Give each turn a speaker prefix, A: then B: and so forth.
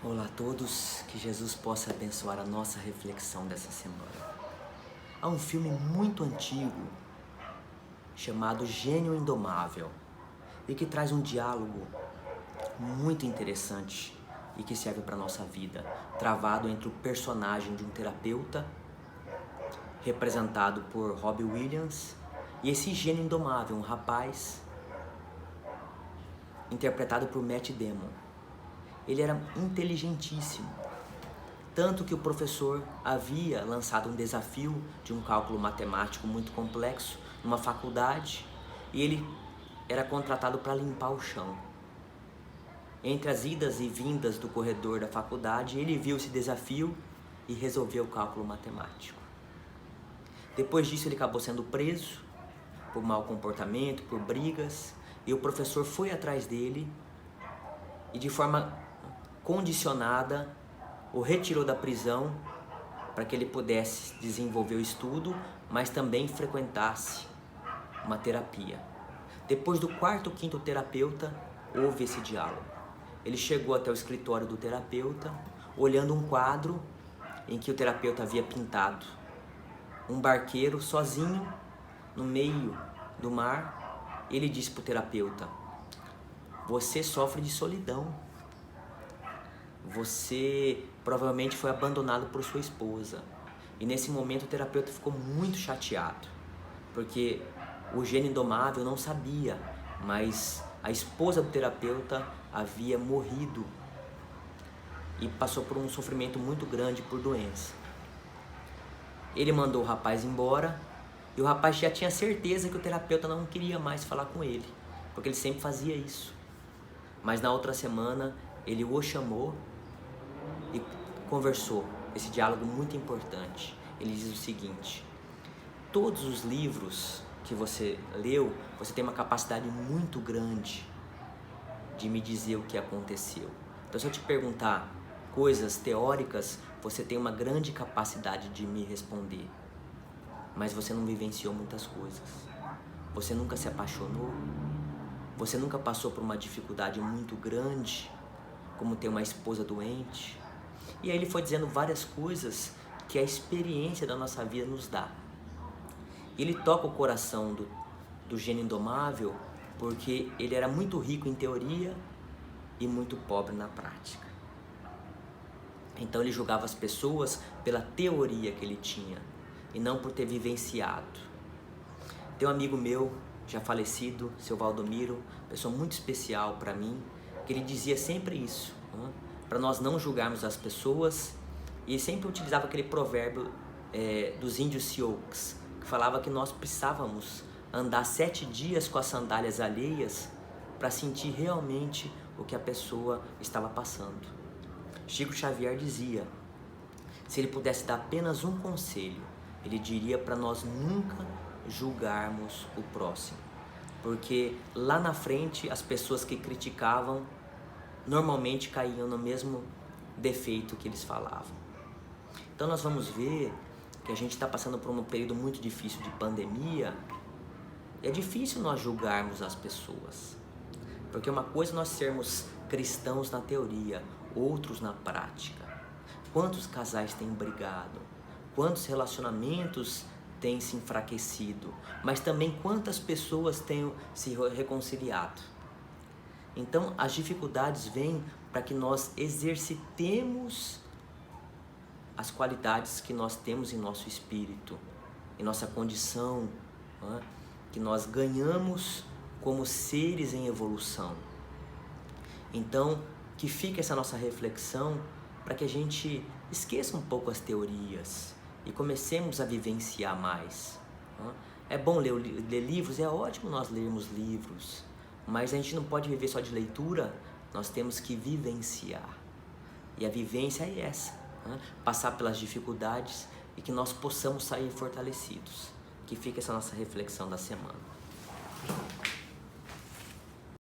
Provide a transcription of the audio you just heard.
A: Olá a todos, que Jesus possa abençoar a nossa reflexão dessa semana. Há um filme muito antigo chamado Gênio Indomável e que traz um diálogo muito interessante e que serve para a nossa vida, travado entre o personagem de um terapeuta, representado por Robbie Williams, e esse gênio indomável, um rapaz, interpretado por Matt Damon. Ele era inteligentíssimo, tanto que o professor havia lançado um desafio de um cálculo matemático muito complexo numa faculdade e ele era contratado para limpar o chão. Entre as idas e vindas do corredor da faculdade, ele viu esse desafio e resolveu o cálculo matemático. Depois disso, ele acabou sendo preso por mau comportamento, por brigas, e o professor foi atrás dele e, de forma condicionada, o retirou da prisão para que ele pudesse desenvolver o estudo, mas também frequentasse uma terapia. Depois do quarto ou quinto terapeuta, houve esse diálogo. Ele chegou até o escritório do terapeuta, olhando um quadro em que o terapeuta havia pintado um barqueiro sozinho no meio do mar. Ele disse para o terapeuta: "Você sofre de solidão. Você provavelmente foi abandonado por sua esposa." E nesse momento o terapeuta ficou muito chateado, porque o gênio indomável não sabia, mas a esposa do terapeuta havia morrido e passou por um sofrimento muito grande por doença. Ele mandou o rapaz embora e o rapaz já tinha certeza que o terapeuta não queria mais falar com ele, porque ele sempre fazia isso. Mas na outra semana ele o chamou e conversou, esse diálogo muito importante. Ele diz o seguinte: todos os livros que você leu, você tem uma capacidade muito grande de me dizer o que aconteceu. Então, se eu te perguntar coisas teóricas, você tem uma grande capacidade de me responder, mas você não vivenciou muitas coisas. Você nunca se apaixonou, você nunca passou por uma dificuldade muito grande, como ter uma esposa doente. E aí ele foi dizendo várias coisas que a experiência da nossa vida nos dá. Ele toca o coração do gênio indomável porque ele era muito rico em teoria e muito pobre na prática. Então ele julgava as pessoas pela teoria que ele tinha e não por ter vivenciado. Tem um amigo meu, já falecido, seu Valdomiro, pessoa muito especial para mim, que ele dizia sempre isso, para nós não julgarmos as pessoas, e sempre utilizava aquele provérbio dos índios Sioux, que falava que nós precisávamos andar 7 dias com as sandálias alheias para sentir realmente o que a pessoa estava passando. Chico Xavier dizia: se ele pudesse dar apenas um conselho, ele diria para nós nunca julgarmos o próximo, porque lá na frente as pessoas que criticavam normalmente caíam no mesmo defeito que eles falavam. Então nós vamos ver que a gente está passando por um período muito difícil de pandemia, e é difícil nós julgarmos as pessoas, porque uma coisa é nós sermos cristãos na teoria, outros na prática. Quantos casais têm brigado? Quantos relacionamentos têm se enfraquecido? Mas também quantas pessoas têm se reconciliado? Então as dificuldades vêm para que nós exercitemos as qualidades que nós temos em nosso espírito, em nossa condição, que nós ganhamos como seres em evolução. Então, que fique essa nossa reflexão para que a gente esqueça um pouco as teorias e comecemos a vivenciar mais. É bom ler livros, é ótimo nós lermos livros, mas a gente não pode viver só de leitura, nós temos que vivenciar. E a vivência é essa, passar pelas dificuldades e que nós possamos sair fortalecidos. Que fique essa nossa reflexão da semana.